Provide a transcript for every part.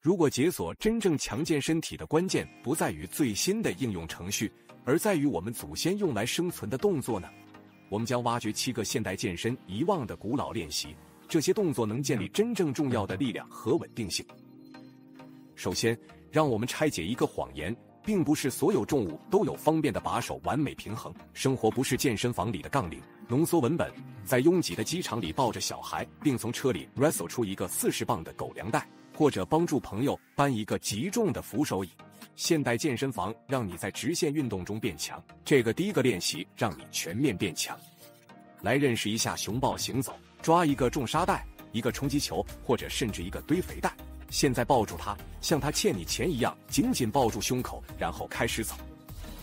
如果解锁真正强健身体的关键不在于最新的应用程序，而在于我们祖先用来生存的动作呢？我们将挖掘7个现代健身遗忘的古老练习，这些动作能建立真正重要的力量和稳定性。首先，让我们拆解一个谎言，并不是所有重物都有方便的把手完美平衡。生活不是健身房里的杠铃。浓缩文本，在拥挤的机场里抱着小孩，并从车里 wrestle 出一个40磅的狗粮袋，或者帮助朋友搬一个极重的扶手椅。现代健身房让你在直线运动中变强，这个第一个练习让你全面变强。来认识一下熊抱行走，抓一个重沙袋，一个冲击球，或者甚至一个堆肥袋。现在抱住它，像它欠你钱一样，紧紧抱住胸口，然后开始走。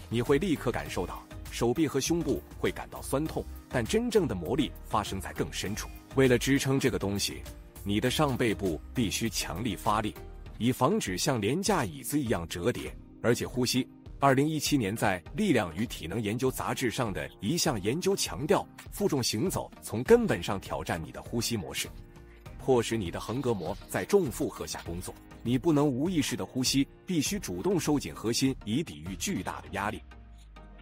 你会立刻感受到手臂和胸部会感到酸痛，但真正的魔力发生在更深处。为了支撑这个东西，你的上背部必须强力发力，以防止像廉价椅子一样折叠。而且呼吸，2017年在《力量与体能研究》杂志上的一项研究强调，负重行走从根本上挑战你的呼吸模式，迫使你的横膈膜在重负荷下工作。你不能无意识的呼吸，必须主动收紧核心，以抵御巨大的压力。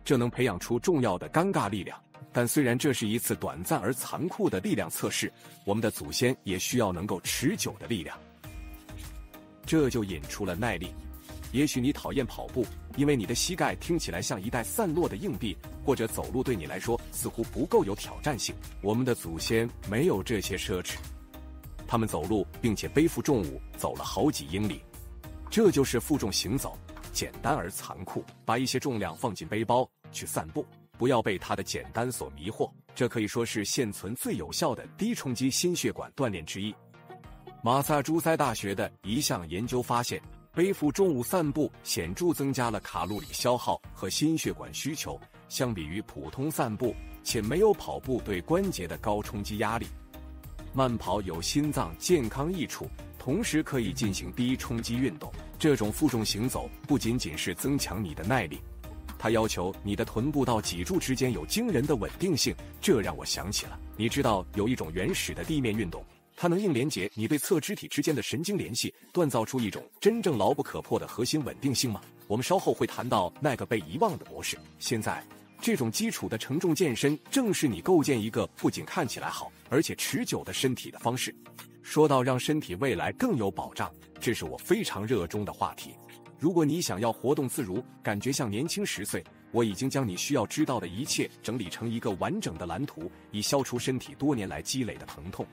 这能培养出重要的尴尬力量。但虽然这是一次短暂而残酷的力量测试，我们的祖先也需要能够持久的力量。这就引出了耐力。也许你讨厌跑步，因为你的膝盖听起来像一袋散落的硬币，或者走路对你来说似乎不够有挑战性。我们的祖先没有这些奢侈，他们走路并且背负重物，走了好几英里。这就是负重行走，简单而残酷。把一些重量放进背包去散步，不要被它的简单所迷惑。这可以说是现存最有效的低冲击心血管锻炼之一。马萨诸塞大学的一项研究发现，背负重物散步显著增加了卡路里消耗和心血管需求，相比于普通散步且没有跑步对关节的高冲击压力。慢跑有心脏健康益处，同时可以进行低冲击运动。这种负重行走不仅仅是增强你的耐力，它要求你的臀部到脊柱之间有惊人的稳定性。这让我想起了，你知道有一种原始的地面运动，它能硬连接你对侧肢体之间的神经联系，锻造出一种真正牢不可破的核心稳定性吗？我们稍后会谈到那个被遗忘的模式。现在，这种基础的承重健身正是你构建一个不仅看起来好，而且持久的身体的方式。说到让身体未来更有保障，这是我非常热衷的话题。如果你想要活动自如，感觉像年轻10岁，我已经将你需要知道的一切整理成一个完整的蓝图，以消除身体多年来积累的疼痛。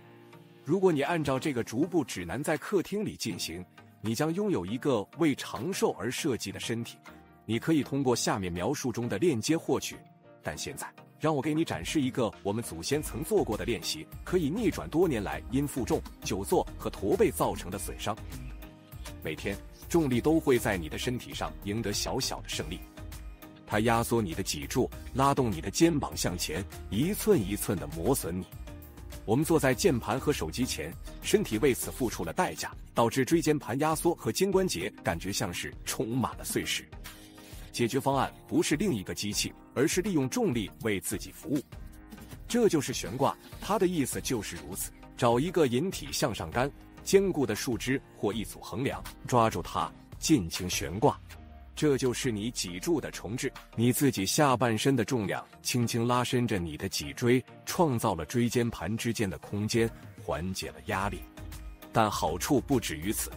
如果你按照这个逐步指南在客厅里进行，你将拥有一个为长寿而设计的身体。你可以通过下面描述中的链接获取。但现在，让我给你展示一个我们祖先曾做过的练习，可以逆转多年来因负重、久坐和驼背造成的损伤。每天，重力都会在你的身体上赢得小小的胜利。它压缩你的脊柱，拉动你的肩膀向前，一寸一寸地磨损你。我们坐在键盘和手机前，身体为此付出了代价，导致椎间盘压缩和肩关节感觉像是充满了碎石。解决方案不是另一个机器，而是利用重力为自己服务。这就是悬挂，它的意思就是如此。找一个引体向上杆、坚固的树枝或一组横梁，抓住它，尽情悬挂。这就是你脊柱的重置，你自己下半身的重量轻轻拉伸着你的脊椎，创造了椎间盘之间的空间，缓解了压力。但好处不止于此。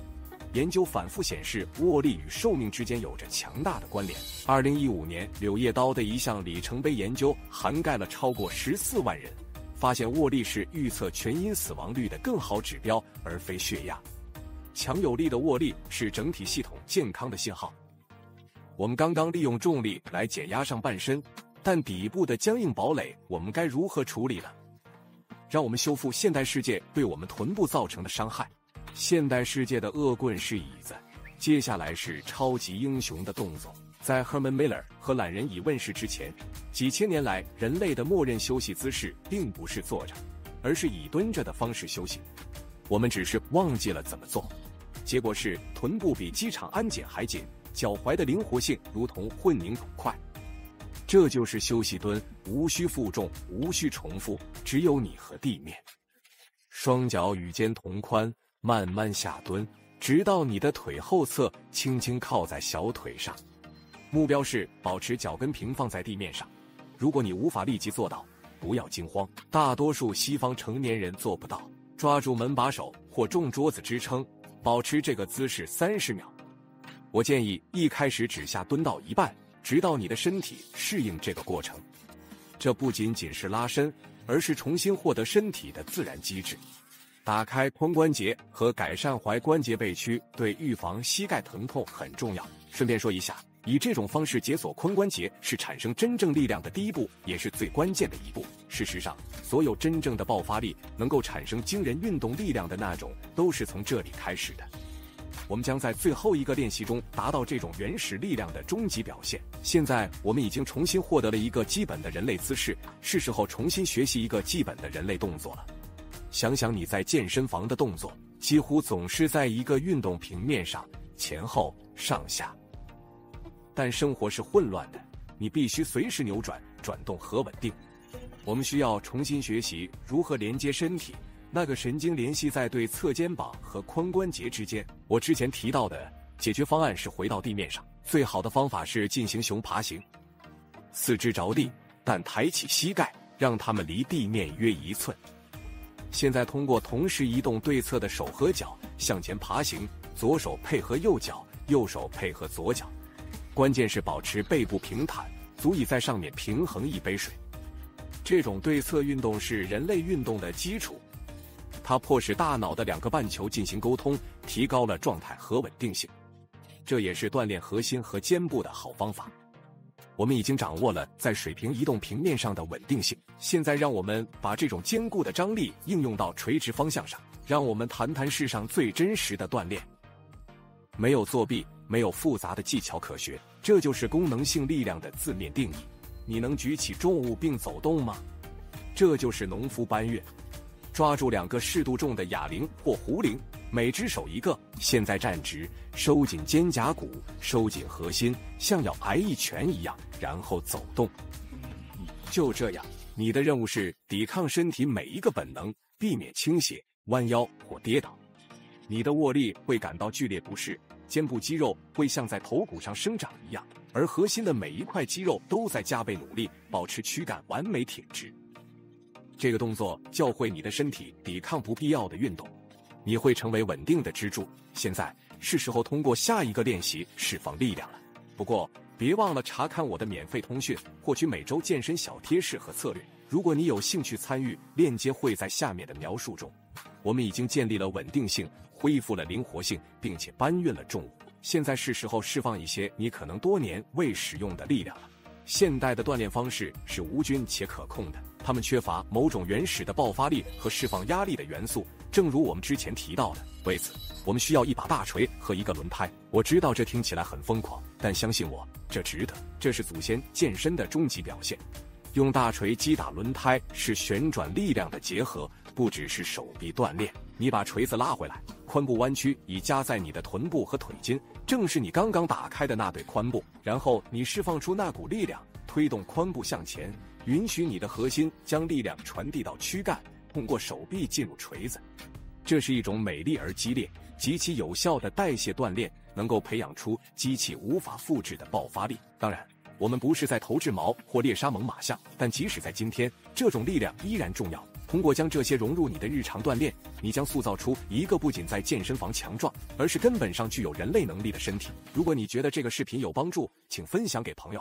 研究反复显示，握力与寿命之间有着强大的关联。2015年，柳叶刀的一项里程碑研究涵盖了超过14万人，发现握力是预测全因死亡率的更好指标，而非血压。强有力的握力是整体系统健康的信号。我们刚刚利用重力来减压上半身，但底部的僵硬堡垒我们该如何处理呢？让我们修复现代世界对我们臀部造成的伤害。现代世界的恶棍是椅子，接下来是超级英雄的动作。在 Herman Miller 和懒人椅问世之前，几千年来人类的默认休息姿势并不是坐着，而是以蹲着的方式休息。我们只是忘记了怎么做，结果是臀部比机场安检还紧，脚踝的灵活性如同混凝土块。这就是休息蹲，无需负重，无需重复，只有你和地面。双脚与肩同宽，慢慢下蹲，直到你的腿后侧轻轻靠在小腿上。目标是保持脚跟平放在地面上。如果你无法立即做到，不要惊慌，大多数西方成年人做不到。抓住门把手或重桌子支撑，保持这个姿势30秒。我建议一开始只下蹲到一半，直到你的身体适应这个过程。这不仅仅是拉伸，而是重新获得身体的自然机制。打开髋关节和改善踝关节背屈，对预防膝盖疼痛很重要。顺便说一下，以这种方式解锁髋关节是产生真正力量的第一步，也是最关键的一步。事实上，所有真正的爆发力能够产生惊人运动力量的那种，都是从这里开始的。我们将在最后一个练习中达到这种原始力量的终极表现。现在我们已经重新获得了一个基本的人类姿势，是时候重新学习一个基本的人类动作了。想想你在健身房的动作，几乎总是在一个运动平面上前后上下。但生活是混乱的，你必须随时扭转、转动和稳定。我们需要重新学习如何连接身体，那个神经联系在对侧肩膀和髋关节之间。我之前提到的解决方案是回到地面上，最好的方法是进行熊爬行，四肢着地，但抬起膝盖，让它们离地面约1寸。现在通过同时移动对侧的手和脚向前爬行，左手配合右脚，右手配合左脚。关键是保持背部平坦，足以在上面平衡一杯水。这种对侧运动是人类运动的基础，它迫使大脑的2个半球进行沟通，提高了状态和稳定性。这也是锻炼核心和肩部的好方法。我们已经掌握了在水平移动平面上的稳定性，现在让我们把这种坚固的张力应用到垂直方向上。让我们谈谈世上最真实的锻炼。没有作弊，没有复杂的技巧可学，这就是功能性力量的字面定义。你能举起重物并走动吗？这就是农夫搬运。抓住2个适度重的哑铃或壶铃，每只手1个。现在站直，收紧肩胛骨，收紧核心，像要挨一拳一样，然后走动。就这样，你的任务是抵抗身体每一个本能，避免倾斜、弯腰或跌倒。你的握力会感到剧烈不适，肩部肌肉会像在头骨上生长一样，而核心的每一块肌肉都在加倍努力，保持躯干完美挺直。这个动作教会你的身体抵抗不必要的运动，你会成为稳定的支柱。现在是时候通过下一个练习释放力量了。不过别忘了查看我的免费通讯，获取每周健身小贴士和策略。如果你有兴趣参与，链接会在下面的描述中。我们已经建立了稳定性，恢复了灵活性，并且搬运了重物。现在是时候释放一些你可能多年未使用的力量了。现代的锻炼方式是无菌且可控的，它们缺乏某种原始的爆发力和释放压力的元素，正如我们之前提到的。为此，我们需要一把大锤和一个轮胎。我知道这听起来很疯狂，但相信我，这值得。这是祖先健身的终极表现。用大锤击打轮胎是旋转力量的结合，不只是手臂锻炼。你把锤子拉回来，髋部弯曲以夹在你的臀部和腿筋，正是你刚刚打开的那对髋部。然后你释放出那股力量，推动髋部向前，允许你的核心将力量传递到躯干，通过手臂进入锤子。这是一种美丽而激烈、极其有效的代谢锻炼，能够培养出机器无法复制的爆发力。当然，我们不是在投掷矛或猎杀猛犸象，但即使在今天，这种力量依然重要。通过将这些融入你的日常锻炼，你将塑造出一个不仅在健身房强壮，而是根本上具有人类能力的身体。如果你觉得这个视频有帮助，请分享给朋友。